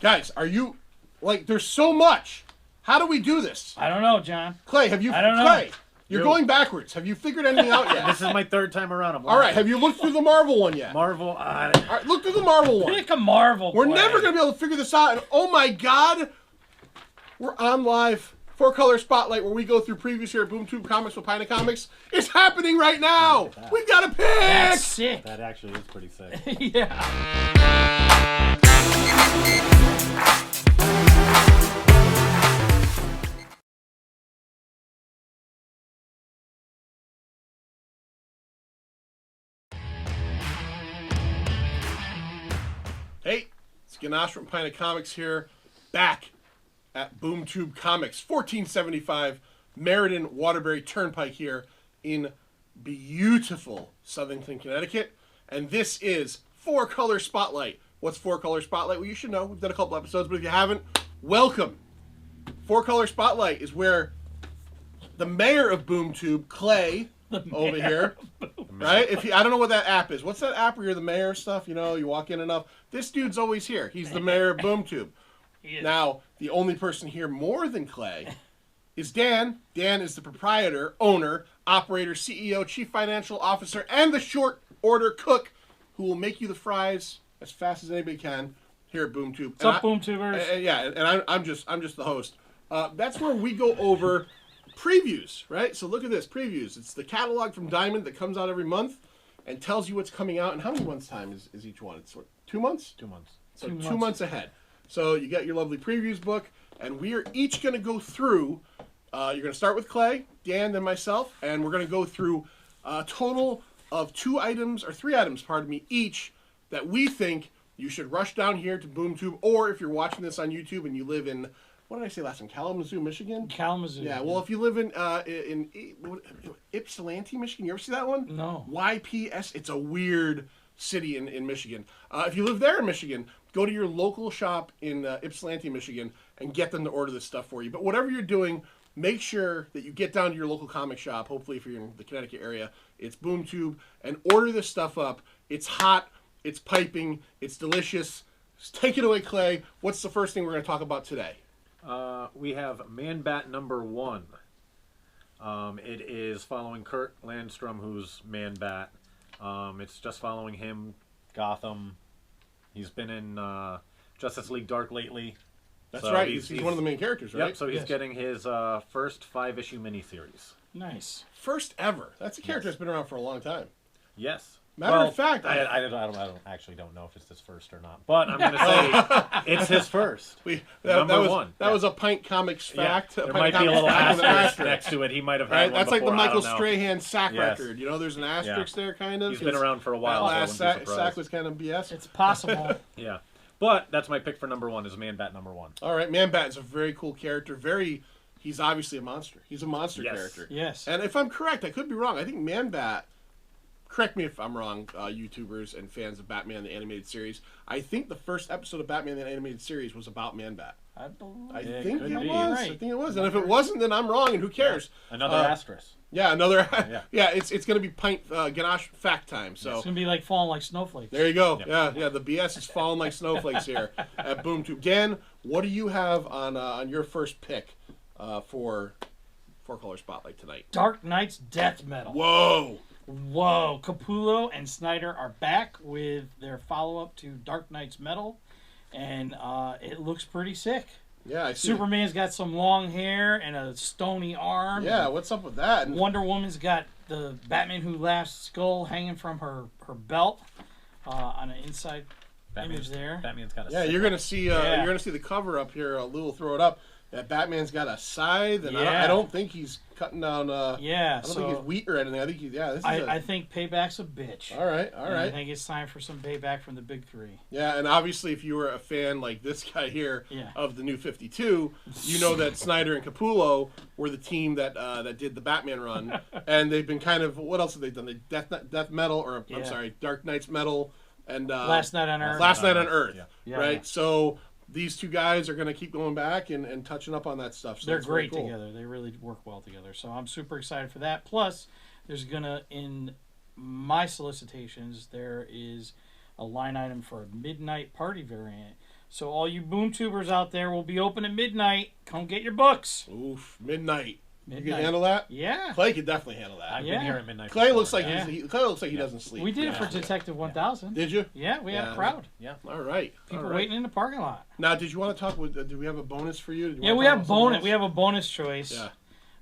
Guys, are you like? There's so much. How do we do this? I don't know, John. Clay, have you? I don't know. Clay, you're going backwards. Have you figured anything out yet? This is my third time around. All right. Have you looked through the Marvel one yet? Marvel. All right, look through the Marvel one. Pick a Marvel. We're play. never gonna be able to figure this out. And oh my God, we're on live 4-Color Spotlight where we go through previews here at BoomTube Comics with Pina Comics. It's happening right now. We've got a pick. That's sick. That actually is pretty sick. Yeah. Hey, it's Ganache from Pina Comics here, back at BoomTube Comics, 1475 Meriden Waterbury Turnpike here in beautiful Southington, Connecticut. And this is 4-Color Spotlight. What's 4-Color Spotlight? Well, you should know. We've done a couple episodes, but if you haven't, welcome. 4-Color Spotlight is where the mayor of BoomTube, Clay, over here, right? I don't know what that app is. What's that app where you're the mayor stuff? You know, you walk in enough. This dude's always here. He's the mayor of BoomTube. Now, the only person here more than Clay is Dan. Dan is the proprietor, owner, operator, CEO, chief financial officer, and the short order cook who will make you the fries as fast as anybody can here at BoomTube. What's up, BoomTubers? Yeah, and I'm just the host. That's where we go over previews, right? So look at this, previews. It's the catalog from Diamond that comes out every month and tells you what's coming out. And how many months' time is each one? It's what, 2 months? 2 months. So 2 months ahead. So you got your lovely previews book, and we are each going to go through, you're going to start with Clay, Dan, then myself, and we're going to go through a total of 3 items, each that we think you should rush down here to BoomTube, or if you're watching this on YouTube and you live in, what did I say last time? Kalamazoo, Michigan? Kalamazoo. Yeah, well, if you live in Ypsilanti, Michigan, you ever see that one? No. YPS. It's a weird city in Michigan. If you live there in Michigan, go to your local shop in Ypsilanti, Michigan, and get them to order this stuff for you. But whatever you're doing, make sure that you get down to your local comic shop. Hopefully, if you're in the Connecticut area, it's BoomTube, and order this stuff up. It's hot. It's piping. It's delicious. Just take it away, Clay. What's the first thing we're going to talk about today? We have Man-Bat #1. It is following Kurt Landstrom, who's Man-Bat. It's just following him, Gotham. He's been in Justice League Dark lately. That's right. He's one of the main characters, right? Yep, so he's getting his first 5-issue miniseries. Nice. First ever. That's a character that's been around for a long time. Yes. Matter of fact, I actually don't know if it's his first or not, but I'm going to say it's his first. Number one. That was a Pint Comics fact. Yeah. There might be a little asterisk next to it. He might have had one That's before, like the Michael I don't know. Strahan sack record. You know, there's an asterisk there, kind of. He's been around for a while. That so last sack was kind of BS. It's possible. Yeah. But that's my pick for #1 is Man-Bat #1. All right, Man-Bat is a very cool character. He's obviously a monster. He's a monster character. Yes. And if I'm correct, I could be wrong. I think Man-Bat, correct me if I'm wrong, YouTubers and fans of Batman the Animated Series, I think the first episode of Batman the Animated Series was about Man-Bat. I believe I it think could it be. was. Right. I think it was. And if it wasn't, then I'm wrong, and who cares? Another asterisk. Yeah, another. Yeah. It's going to be Pint Ganache fact time. So It's going to be like falling like snowflakes. there you go. Yep. Yeah. The BS is falling like snowflakes here at BoomTube. Dan, what do you have on your first pick for 4-Color Spotlight tonight? Dark Knight's Death Metal. Whoa. Capullo and Snyder are back with their follow-up to Dark Knight's Metal, and it looks pretty sick. Yeah, I see. Superman's got some long hair and a stony arm. Yeah, what's up with that? Wonder Woman's got the Batman Who Laughs skull hanging from her belt on an inside image there. Batman's got a Yeah, you're gonna see. You're gonna see the cover up here. Lou will throw it up. That Batman's got a scythe, and I don't think he's cutting down. I don't think he's wheat or anything. I think This is I think Payback's a bitch. All right. I think it's time for some payback from the big three. Yeah, and obviously, if you were a fan like this guy here of the New 52, you know that Snyder and Capullo were the team that did the Batman run, and they've been kind of, what else have they done? They Death Metal, or I'm sorry, Dark Knight's Metal, and Last Night on Earth. Last Night on Earth, Yeah. right? Yeah. So these two guys are going to keep going back and touching up on that stuff. So they're it's very great cool. together. They really work well together. So I'm super excited for that. Plus, there's in my solicitations, there is a line item for a Midnight Party variant So all you boom tubers out there will be open at midnight. Come get your books. Oof, midnight. You Midnight. can handle that? Yeah. Clay could definitely handle that. I've Yeah. been here at midnight. Clay before, looks like yeah. Clay looks like he doesn't sleep. We did it Yeah. for Detective 1000. Did you? Yeah, we had Yeah. a crowd. Yeah. All right. People All right. waiting in the parking lot. Now, did you want to talk with? Do we have a bonus for you? Did you Yeah, wanna we talk have about something bonus. else? We have a bonus choice. Yeah.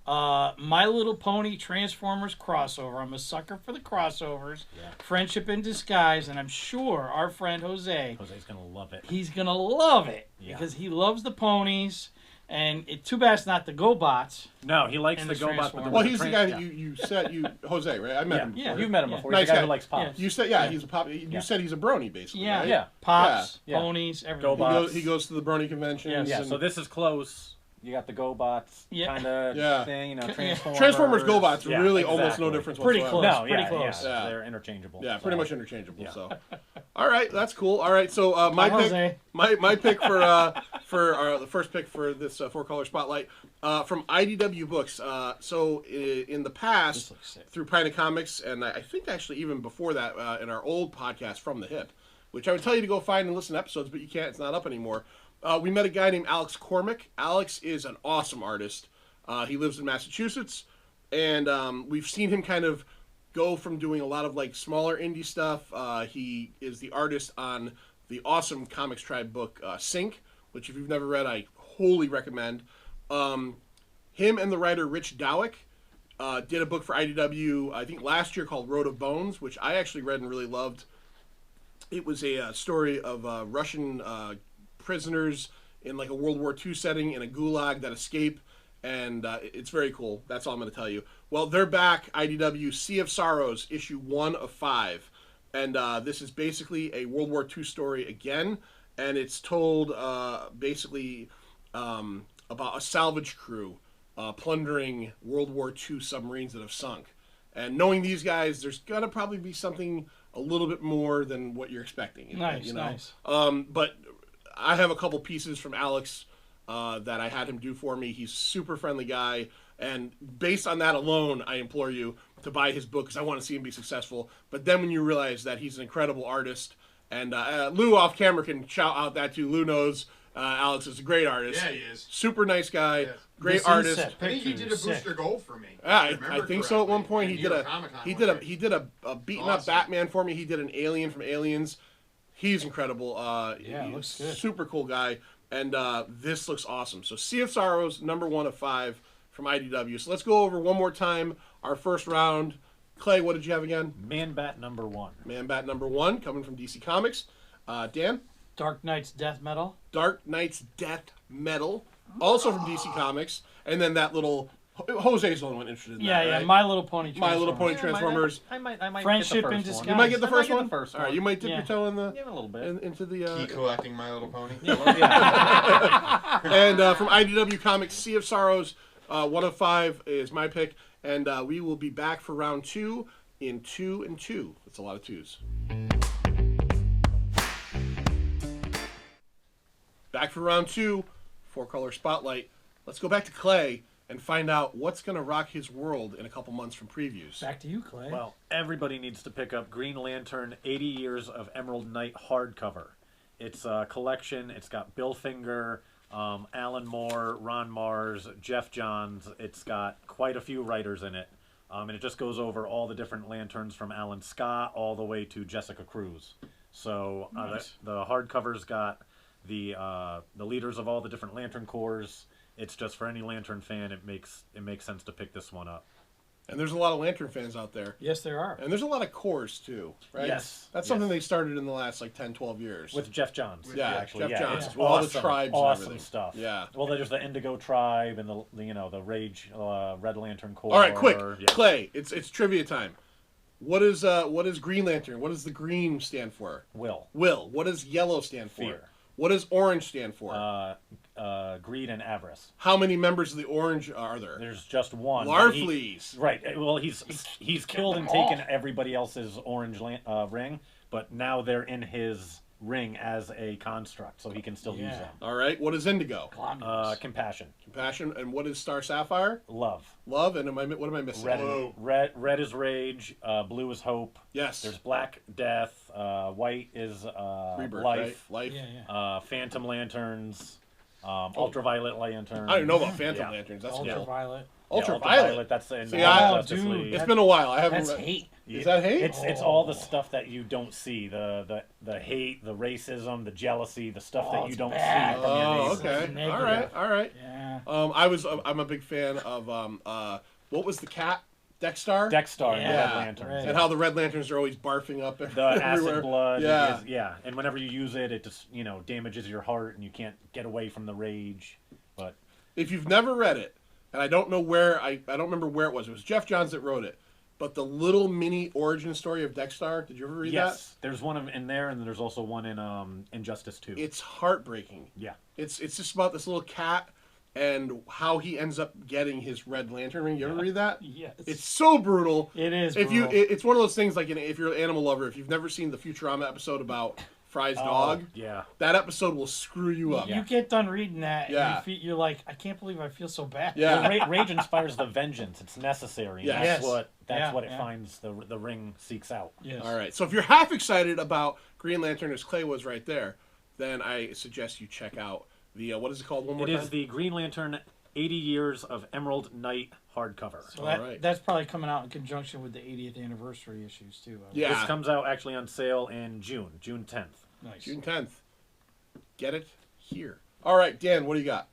My Little Pony Transformers crossover. I'm a sucker for the crossovers. Yeah. Friendship in disguise, and I'm sure our friend Jose, Jose's gonna love it. he's gonna love it Yeah. because he loves the ponies. And too bad it's not the GoBots. No, he likes And the the GoBot. But Transformers. Well, he's the guy that yeah. you said you Jose, right? I met him. Yeah. before. You've met him Yeah. before. Nice He's the guy guy. who likes pops. You said he's a pop. You Yeah. said he's a brony basically. Yeah, right? Yeah. Pops, Yeah. ponies, everything. Go He Bots. he goes to the brony conventions. Yeah, and so this is close. You got the GoBots Yeah. kind of Yeah. thing, you know, Yeah. Transformers. Transformers GoBots Yeah, really almost exactly. no difference Pretty whatsoever. close. No, Pretty yeah, close. Yeah. they're interchangeable. Yeah, so. pretty much interchangeable. Yeah. So, all right, that's cool. All right, so my Hi, pick, Jose. my pick for the first pick for this four color spotlight from IDW Books. So in the This past, looks sick. through Pina Comics, and I think actually even before that in our old podcast From the Hip, which I would tell you to go find and listen to episodes, but you can't. It's not up anymore. We met a guy named Alex Cormick. Alex is an awesome artist. He lives in Massachusetts, and we've seen him kind of go from doing a lot of like smaller indie stuff. He is the artist on the awesome Comics Tribe book Sync, which if you've never read, I wholly recommend. Him and the writer Rich Dowick did a book for IDW, I think last year, called Road of Bones, which I actually read and really loved. It was a story of Russian prisoners in like a World War II setting in a gulag that escape, and it's very cool. That's all I'm going to tell you. Well, they're back, IDW, Sea of Sorrows, issue 1 of 5. And this is basically a World War II story again, and it's told basically about a salvage crew plundering World War II submarines that have sunk. And knowing these guys, there's going to probably be something a little bit more than what you're expecting. Nice, you know? nice. But I have a couple pieces from Alex that I had him do for me. He's a super friendly guy, and based on that alone, I implore you to buy his book because I want to see him be successful. But then when you realize that he's an incredible artist, and Lou off camera can shout out that too. Lou knows Alex is a great artist. Yeah, he is. Super nice guy, Yes. great This artist. inset I think he picture did a is sick. booster gold for me. Yeah, I remember think so. At one correctly. point, he And did New a York Comic-Con he one did a day. he did a beaten up Awesome. Batman for me. He did an Alien from Aliens. He's incredible. Yeah, he's looks good. super cool guy, and this looks awesome. So, Sea of Sorrows, number 1 of 5 from IDW. So let's go over one more time our first round. Clay, what did you have again? Man Bat number 1. Man Bat number 1 coming from DC Comics. Dan, Dark Knight's Death Metal. Dark Knight's Death Metal, also from DC Comics, and then that little Jose's the only one interested in Yeah, that, yeah. right? My Little Pony. My Little Pony Transformers. Transformers. I might Friendship get the in first one. disguise. You might get the I first might one. get the first All right, one. you might dip Yeah. your toe in the Yeah, a little bit. into the Key collecting My Little Pony. Yeah. and from IDW Comics, Sea of Sorrows, 1 of 5 is my pick, and we will be back for round 2 in 2 and 2. That's a lot of 2s. Back for round 2, 4-color spotlight. Let's go back to Clay and find out what's going to rock his world in a couple months from previews. Back to you, Clay. Well, everybody needs to pick up Green Lantern 80 Years of Emerald Knight hardcover. It's a collection. It's got Bill Finger, Alan Moore, Ron Mars, Jeff Johns. It's got quite a few writers in it. And it just goes over all the different lanterns from Alan Scott all the way to Jessica Cruz. So Nice. the hardcover's got the leaders of all the different Lantern Corps. It's just for any Lantern fan, it makes sense to pick this one up. And there's a lot of Lantern fans out there. Yes, there are. And there's a lot of cores, too, right? Yes. That's Yes. something they started in the last, 10, 12 years. With Jeff Johns. Yeah, actually, Jeff Johns. It's All the awesome, tribes and awesome everything. stuff. Yeah. Well, there's the Indigo Tribe and the Rage Red Lantern Corps. All right, quick. Yeah. Clay, it's trivia time. What is Green Lantern? What does the green stand for? Will. What does yellow stand for? Fear. What does orange stand for? Greed and avarice. How many members of the orange are there? There's just one. but he- Larfleeze. Right. Well, he's killed and taken everybody else's orange ring, but now they're in his ring as a construct, so he can still use Yeah. them. All right. What is Indigo? Glomulus. Compassion, Compassion. And what is Star Sapphire? love. Love. And what am I missing? Red, Blue. red is rage. Blue is hope. Yes. There's black, death. White is Rebirth, life. right? Life. Yeah. Phantom lanterns. Ultraviolet lanterns. I don't even know about Phantom Yeah. Lanterns. That's Ultraviolet. Ultraviolet. That's in See, I- Justice dude, League. It's been a while. I haven't. That's read- hate. Is that hate? It's all the stuff that you don't see, the hate, the racism, the jealousy, the stuff Oh, that you it's don't bad. see from your Oh, neighbors. okay. Negative. All right. Yeah. I'm a big fan of what was the cat? Dexstar. Dexstar and the Yeah, Red Lanterns. right. And how the Red Lanterns are always barfing up The everywhere. acid blood, Yeah. yeah. And whenever you use it, it just damages your heart, and you can't get away from the rage. But If you've never read it, and I don't know where I don't remember where it was. It was Jeff Johns that wrote it. But the little mini origin story of Dexstar, did you ever read yes, there's one in there, and then there's also one in Injustice 2. that? It's heartbreaking. Yeah. It's just about this little cat and how he ends up getting his Red Lantern ring. You ever read that? Yes. It's so brutal. It is. If you, brutal. it's one of those things like if you're an animal lover, if you've never seen the Futurama episode about Fry's dog, Yeah. that episode will screw you up. You get done reading that, Yeah. and you're like, I can't believe I feel so bad. Yeah. Well, rage inspires the vengeance. It's necessary. Yes. That's Yes. what Yeah, it yeah. finds. The ring seeks out. Yes. All right. So if you're half excited about Green Lantern as Clay was right there, then I suggest you check out the what is it called one more It time? is the Green Lantern 80 Years of Emerald Night hardcover. So that, Alright. that's probably coming out in conjunction with the 80th anniversary issues too. I would- Yeah. This comes out actually on sale in June 10th. Nice. June 10th. Get it here. All right, Dan, what do you got?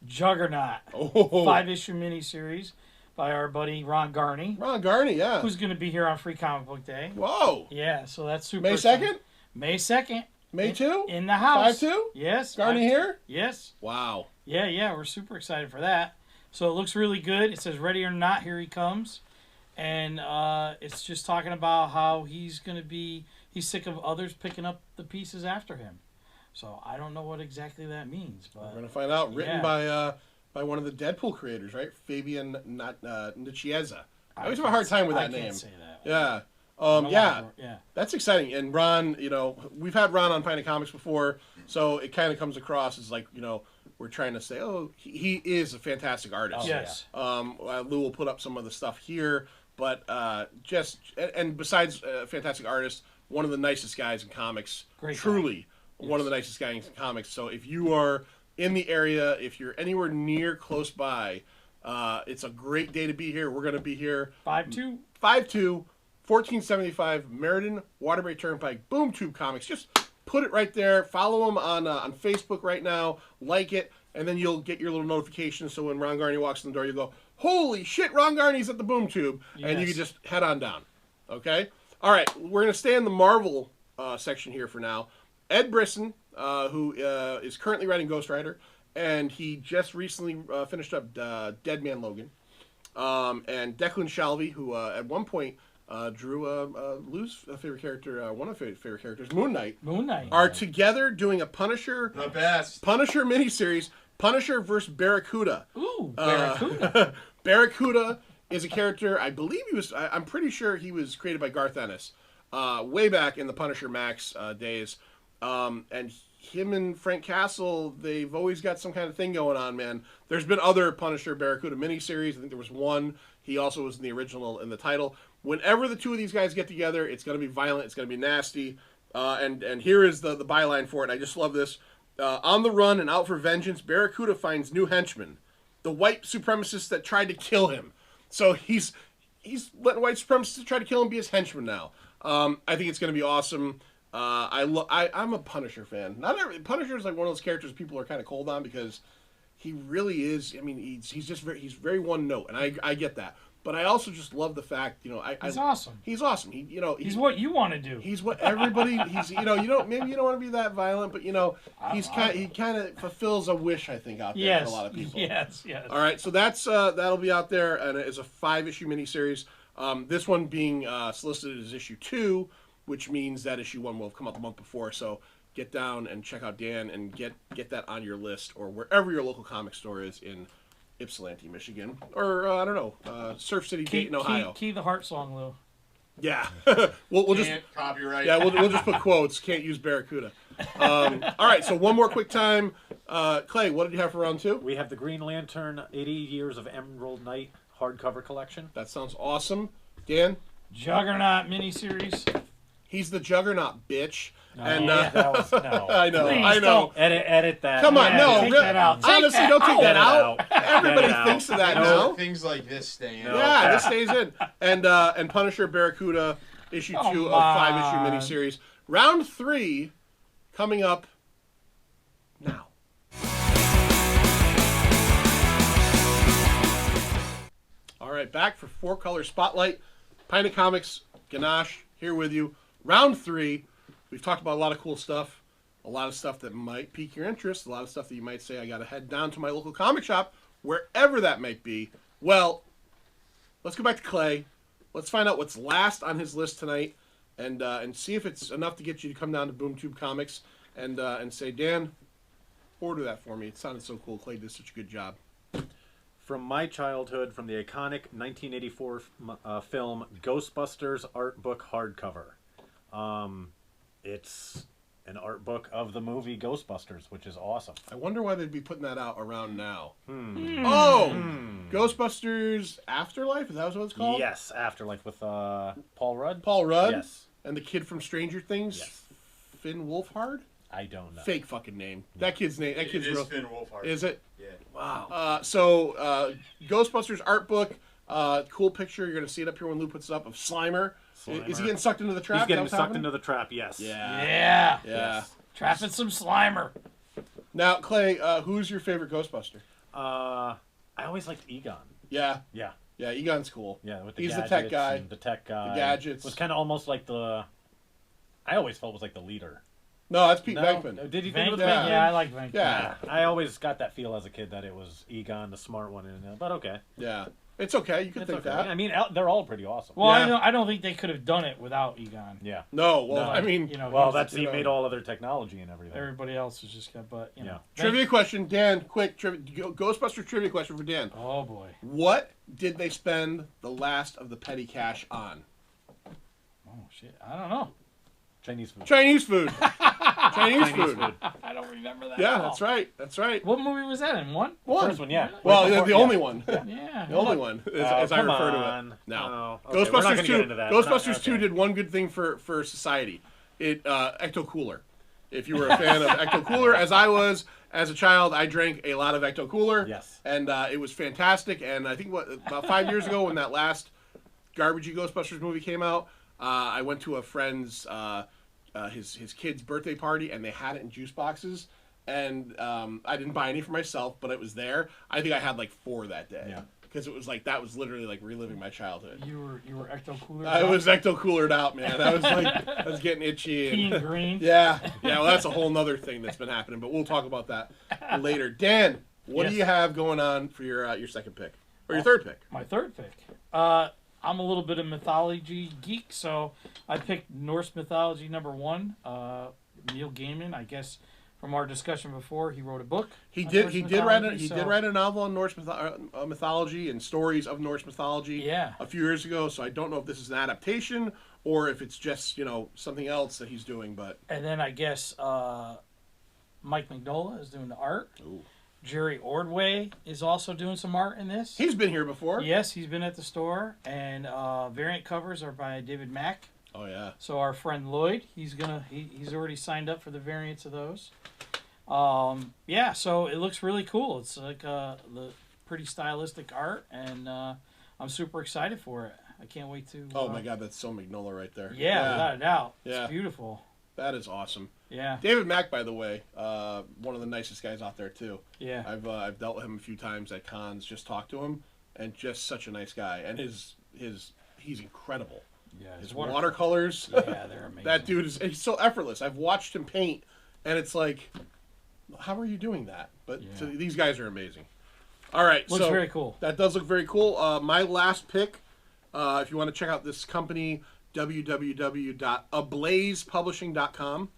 Juggernaut. Oh, 5-issue miniseries by our buddy Ron Garney, Ron Garney, yeah. who's going to be here on Free Comic Book Day. Whoa. Yeah, so that's super. May exciting. 2nd? May 2nd. May 2? In the house. 5/2? Yes. Garney 5/2. here? Yes. Wow. Yeah, we're super excited for that. So it looks really good. It says ready or not, here he comes. And it's just talking about how he's sick of others picking up the pieces after him. So I don't know what exactly that means, We're but going to find out. Written Yeah. by one of the Deadpool creators, right? Fabian Nicieza. I always have a hard time with that I name. can't say that. Yeah. I don't Yeah. wanna- yeah. That's exciting. And Ron, we've had Ron on Pine of Comics before, so it kind of comes across as like, we're trying to say, oh, he is a fantastic artist. Oh, Yes. Lou will put up some of the stuff here, but and besides a fantastic artist, one of the nicest guys in comics. Great guy. Truly, one of the nicest guys in comics. So if you are in the area, if you're anywhere near close by, it's a great day to be here. We're going to be here 5/2. 5-2, 1475 Meriden Waterbury Turnpike, Boom Tube Comics. Just put it right there. Follow them on Facebook right now. Like it, and then you'll get your little notification. So when Ron Garney walks in the door, you go, "Holy shit, Ron Garney's at the Boom Tube," and you Yes. can just head on down. Okay. All right, we're gonna stay in the Marvel section here for now. Ed Brisson, who is currently writing Ghost Rider, and he just recently finished up Dead Man Logan. And Declan Shalvey, who at one point drew Lou's favorite character, one of his favorite characters, Moon Knight, Moon Knight. are together doing a Punisher The best. miniseries, Punisher vs. Barracuda. Ooh, Barracuda. Barracuda is a character, I believe I'm pretty sure he was created by Garth Ennis, way back in the Punisher Max days. And him and Frank Castle, they've always got some kind of thing going on, man. There's been other Punisher Barracuda miniseries. I think there was one. He also was in the original in the title. Whenever the two of these guys get together, it's going to be violent. It's going to be nasty. And here is the byline for it. I just love this. On the run and out for vengeance, Barracuda finds new henchmen, the white supremacists that tried to kill him. So he's letting white supremacists try to kill him be his henchman now. I think it's going to be awesome. I'm a Punisher fan. Punisher is like one of those characters people are kind of cold on because he really is. I mean, he's very one note, and I get that. But I also just love the fact, He's awesome. He's awesome. He's what you want to do. He's what everybody. Maybe you don't want to be that violent, but he kind of fulfills a wish I think out there Yes. for a lot of people. Yes. All right, so that'll be out there, and it's a 5-issue miniseries. This one being solicited as issue 2, which means that issue 1 will have come out the month before. So get down and check out Dan and get that on your list or wherever your local comic store is in Ypsilanti, Michigan, or I don't know, Surf City, Dayton, Ohio. Key the heart song, Lou. Yeah. we'll just Can't copyright. yeah we'll just put quotes. Can't use Barracuda. All right. So one more quick time. Clay, what did you have for round 2? We have the Green Lantern 80 Years of Emerald Knight hardcover collection. That sounds awesome. Dan, Juggernaut miniseries. he's the Juggernaut, bitch. No. And That was no. I know, Please I know. don't. Edit that. Come on, Yeah, no, take really, that out. Take honestly, that don't take that out. out. Get it Everybody out. thinks of that No, now. things like this stay in. No. Yeah, this stays in. And Punisher Barracuda issue 2 of 5-issue on. miniseries. Round 3 coming up now. All right, back for 4-color spotlight. Pint of Comics, Ganache here with you. Round 3. We've talked about a lot of cool stuff. A lot of stuff that might pique your interest. A lot of stuff that you might say, I got to head down to my local comic shop, wherever that might be. Well, let's go back to Clay. Let's find out what's last on his list tonight, and see if it's enough to get you to come down to BoomTube Comics and say, Dan, order that for me. It sounded so cool. Clay did such a good job. From my childhood, from the iconic 1984 film Ghostbusters art book hardcover. It's an art book of the movie Ghostbusters, which is awesome. I wonder why they'd be putting that out around now. Oh, Ghostbusters Afterlife? Is that what it's called? Yes, Afterlife with Paul Rudd. Paul Rudd? Yes. And the kid from Stranger Things? Yes. Finn Wolfhard? I don't know. Fake fucking name. That kid's name. That It kid's is real. Finn Wolfhard. Is it? Yeah. Wow. Ghostbusters art book. Cool picture. You're going to see it up here when Lou puts it up of Slimer. Is he getting sucked into the trap? He's getting Is that what's sucked happening? into the trap, yes. Yeah. Yeah. Yeah. Trapping some Slimer. Now, Clay, who's your favorite Ghostbuster? I always liked Egon. Yeah. Yeah. Yeah, Egon's cool. Yeah, with the He's the gadgets tech guy. and the tech guy. The gadgets. It was kind of almost like the... I always felt it was like the leader. No, that's Pete No? Venkman. Did you think it was Yeah. Venkman? Yeah, I like Venkman. Yeah. I always got that feel as a kid that it was Egon, the smart one, but okay. Yeah. It's okay. You can It's think okay. that. I mean, they're all pretty awesome. Well, Yeah. I don't think they could have done it without Egon. Yeah. No, well, No. I mean, You know, Well, he's- he made all other technology and everything. everybody else is just got, but you know. trivia question, Dan. Quick Ghostbuster trivia question for Dan. Oh boy. What did they spend the last of the petty cash on? Oh shit. I don't know. Chinese food. Chinese food. Chinese food. I don't remember that. Yeah, at all. that's right. That's right. What movie was that in? One? First one, yeah. Well, Right before- the yeah. only one. Yeah. The only one, as I come refer to it. on. No. Oh, okay, we're not Ghostbusters gonna 2. get into that. We're not- Ghostbusters 2 okay. did one good thing for society. It Ecto Cooler. If you were a fan of Ecto Cooler, as I was as a child, I drank a lot of Ecto Cooler. Yes. And it was fantastic. And I think about 5 years ago, when that last garbagey Ghostbusters movie came out, I went to a friend's his kid's birthday party, and they had it in juice boxes. And I didn't buy any for myself, but it was there. I think I had like 4 that day. Yeah. Because it was like, that was literally like reliving my childhood. You were Ecto Cooler. I was Ecto Coolered out, man. I was like, I was getting itchy. Pea and green. Yeah. Well, that's a whole nother thing that's been happening, but we'll talk about that later. Dan, what do Yes. you have going on for your second pick? Or your third pick? My third pick. I'm a little bit of mythology geek, so I picked Norse mythology #1. Neil Gaiman, I guess from our discussion before, he wrote a book. He on did. Norse He did write. mythology, He so- did write a novel on Norse mythology and stories of Norse mythology. Yeah. A few years ago. So I don't know if this is an adaptation or if it's just something else that he's doing. But And then I guess Mike Mignola is doing the art. Ooh. Jerry Ordway is also doing some art in this. he's been here before. Yes, he's been at the store, and variant covers are by David Mack. Oh yeah. So our friend Lloyd, he's already signed up for the variants of those. Yeah, so it looks really cool. It's like the pretty stylistic art, and I'm super excited for it. I can't wait to. Oh my God, that's so Magnolia right there. Yeah, without a doubt. Yeah. It's beautiful. That is awesome. Yeah, David Mack, by the way, one of the nicest guys out there too. yeah. I've dealt with him a few times at cons, just talked to him, and just such a nice guy. And he's incredible. Yeah, His watercolors, Yeah, they're amazing. that dude he's so effortless. I've watched him paint, and it's like, how are you doing that? But Yeah. these guys are amazing. All right, Looks so very cool. That does look very cool. My last pick, if you want to check out this company, www.ablazepublishing.com.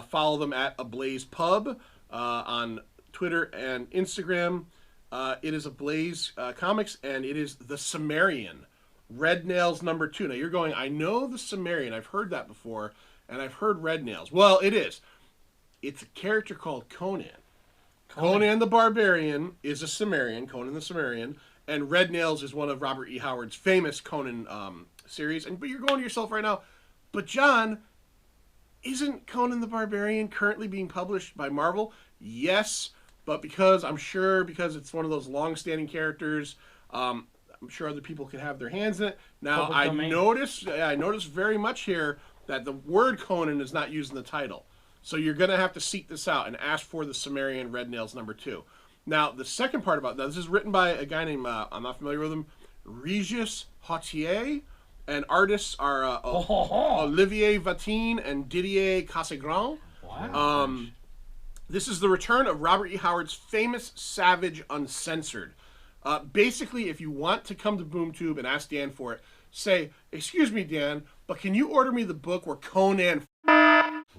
Follow them at AblazePub on Twitter and Instagram. It is Ablaze Comics, and it is The Sumerian, Red Nails number 2. Now you're going, I know the Cimmerian. I've heard that before, and I've heard Red Nails. Well, it is. It's a character called Conan. Conan the Barbarian is a Cimmerian, Conan the Cimmerian, and Red Nails is one of Robert E. Howard's famous Conan series. But you're going to yourself right now, but John, isn't Conan the Barbarian currently being published by Marvel? Yes, but because it's one of those long-standing characters, I'm sure other people could have their hands in it. Now, I noticed very much here that the word Conan is not used in the title. So you're going to have to seek this out and ask for the Cimmerian Red Nails number 2. Now, the second part about this is written by a guy named, I'm not familiar with him, Regis Hautier, and artists are Olivier Vatine and Didier Cassegrain. Wow. This is the return of Robert E. Howard's famous Savage Uncensored. Basically, if you want to come to BoomTube and ask Dan for it, say, "Excuse me, Dan, but can you order me the book where Conan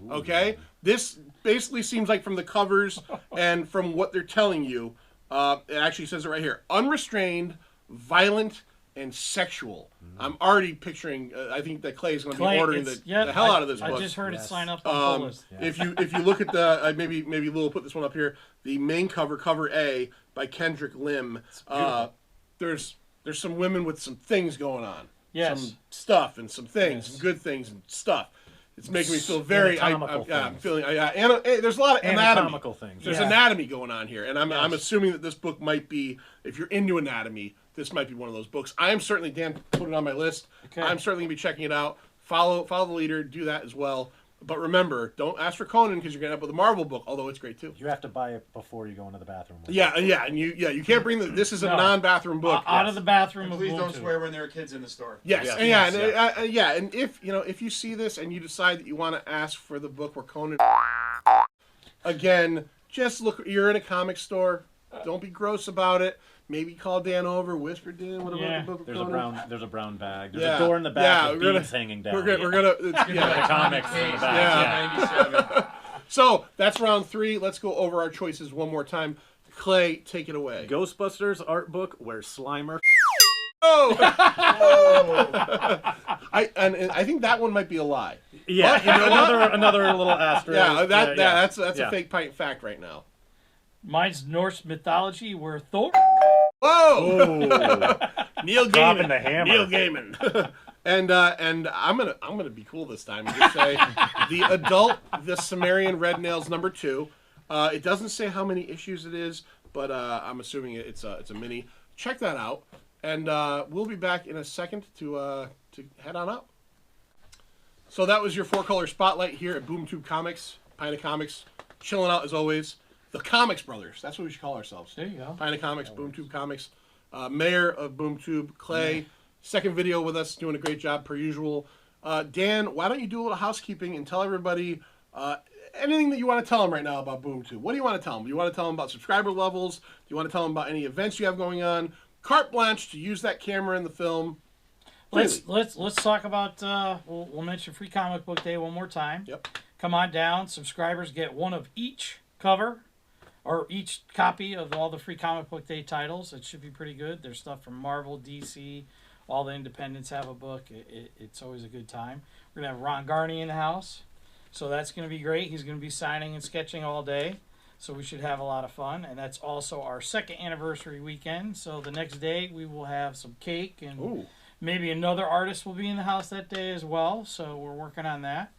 okay?" This basically seems like from the covers and from what they're telling you, it actually says it right here. Unrestrained, violent, and sexual. I'm already picturing, I think that Clay is going to be ordering the hell out of this book. I just heard it sign up on the list. If you look at the, maybe Lou will put this one up here, the main cover, cover A, by Kendrick Lim, there's some women with some things going on. Yes. Some stuff and some things, some good things and stuff. It's making me feel very. I'm feeling. There's a lot of anatomical things. There's anatomy going on here, and I'm assuming that this book might be, if you're into anatomy, this might be one of those books. I'm certainly, Dan put it on my list. Okay. I'm certainly gonna be checking it out. Follow the leader. Do that as well. But remember, don't ask for Conan because you're gonna end up with a Marvel book, although it's great too. You have to buy it before you go into the bathroom. And you can't bring this is a non-bathroom book. Out of the bathroom. And please don't swear when there are kids in the store. Yes, and if you see this and you decide that you want to ask for the book where Conan, again, just look. You're in a comic store. Don't be gross about it. Maybe call Dan over, whisper, Dan, what about the book of Conan? There's a brown bag. There's a door in the back with beads hanging down. We're gonna the comics in the back. 97. So that's round 3. Let's go over our choices one more time. Clay, take it away. Ghostbusters art book where Slimer. Oh! I think that one might be a lie. Yeah, but, you know another little asterisk. Yeah, that's a fake fact right now. Mine's Norse mythology where Thor. Whoa! Neil Gaiman. Dropping the hammer. Neil Gaiman. and I'm gonna be cool this time and just say the Cimmerian Red Nails number 2. It doesn't say how many issues it is, but I'm assuming it's a mini. Check that out, and we'll be back in a second to head on up. So that was your 4-color spotlight here at BoomTube Comics, Pint of Comics, chilling out as always. The Comics Brothers. That's what we should call ourselves. There you go. Pint of Comics, BoomTube Comics. Mayor of BoomTube, Clay. Second video with us, doing a great job per usual. Dan, why don't you do a little housekeeping and tell everybody anything that you want to tell them right now about BoomTube. What do you want to tell them? Do you want to tell them about subscriber levels? Do you want to tell them about any events you have going on? Carte blanche to use that camera in the film. Let's talk about. We'll mention Free Comic Book Day one more time. Yep. Come on down. Subscribers get one of each cover. Or each copy of all the Free Comic Book Day titles. It should be pretty good. There's stuff from Marvel, DC, all the independents have a book. It's always a good time. We're going to have Ron Garney in the house. So that's going to be great. He's going to be signing and sketching all day. So we should have a lot of fun. And that's also our 2nd anniversary weekend. So the next day we will have some cake. And maybe another artist will be in the house that day as well. So we're working on that.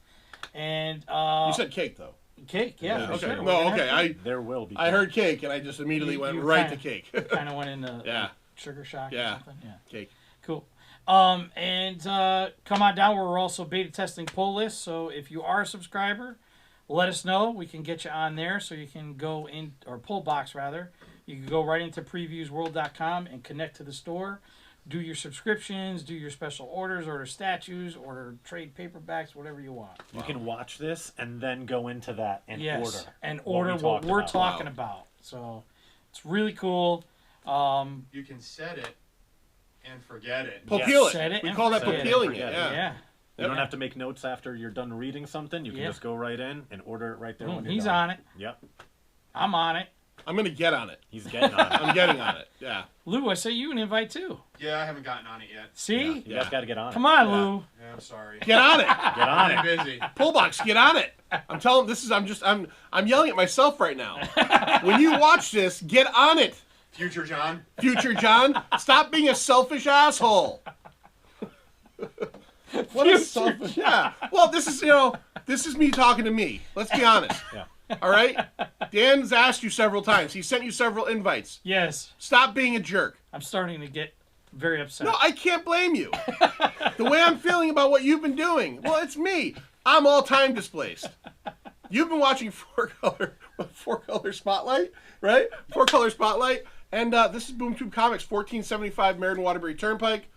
And you said cake, though. Cake, yeah. Okay. Sure. No, okay. There will be. I heard cake, and I just immediately went right to cake. Kind of went into sugar shock or something. Yeah. Cake. Cool. And come on down. We're also beta testing pull lists. So if you are a subscriber, let us know. We can get you on there so you can go in, or pull box rather. You can go right into previewsworld.com and connect to the store. Do your subscriptions, do your special orders, order statues, order trade paperbacks, whatever you want. You can watch this and then go into that and order. And order what we're talking about. So it's really cool. You can set it and forget it. Popeel it. Set it. We call that popeeling it. Yeah. You don't have to make notes after you're done reading something. You can just go right in and order it right there. When you're he's done. on it. Yep. I'm on it. I'm gonna get on it. He's getting on it. I'm getting on it. Yeah. Lou, I sent you an invite too. Yeah, I haven't gotten on it yet. See? You guys got to get on it. Come on, Yeah. Lou. Yeah, I'm sorry. Get on it. Get on I'm it. busy. Pullbox, get on it. I'm telling I'm yelling at myself right now. When you watch this, get on it. Future John. Future John, stop being a selfish asshole. What a selfish. Yeah. Well, this is me talking to me. Let's be honest. Yeah. All right? Dan's asked you several times. He sent you several invites. Yes. Stop being a jerk. I'm starting to get very upset. No, I can't blame you. The way I'm feeling about what you've been doing, well, it's me. I'm all time displaced. You've been watching four color spotlight, right? 4-color spotlight. And this is BoomTube Comics, 1475 Meriden Waterbury Turnpike.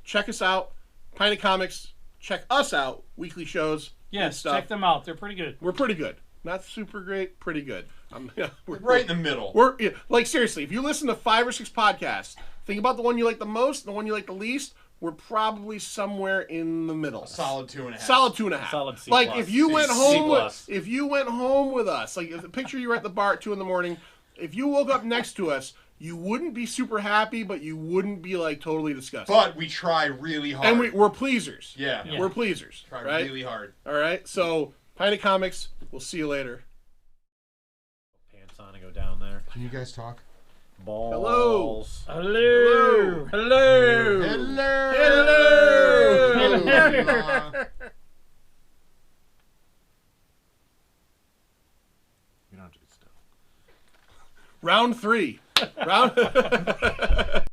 Check us out. Pint of Comics. Check us out. Weekly shows. Yes, stuff. check them out. They're pretty good. We're pretty good. Not super great, pretty good. We're Right in the middle. like, seriously, if you listen to 5 or 6 podcasts, think about the one you like the most and the one you like the least. We're probably somewhere in the middle. Solid 2.5. Solid 2.5. Solid C+. Like if you C- went C+. home if you went home with us, like if the picture you were at the bar at 2 a.m, if you woke up next to us, you wouldn't be super happy, but you wouldn't be like totally disgusted. But we try really hard. And we're pleasers. Yeah. Yeah. We're pleasers. Try right? really hard. All right. So Pint of Comics. We'll see you later. Pants on and go down there. Can you guys talk? Balls. Hello. Hello. Hello. Hello. You don't have to be still. Round 3. Round.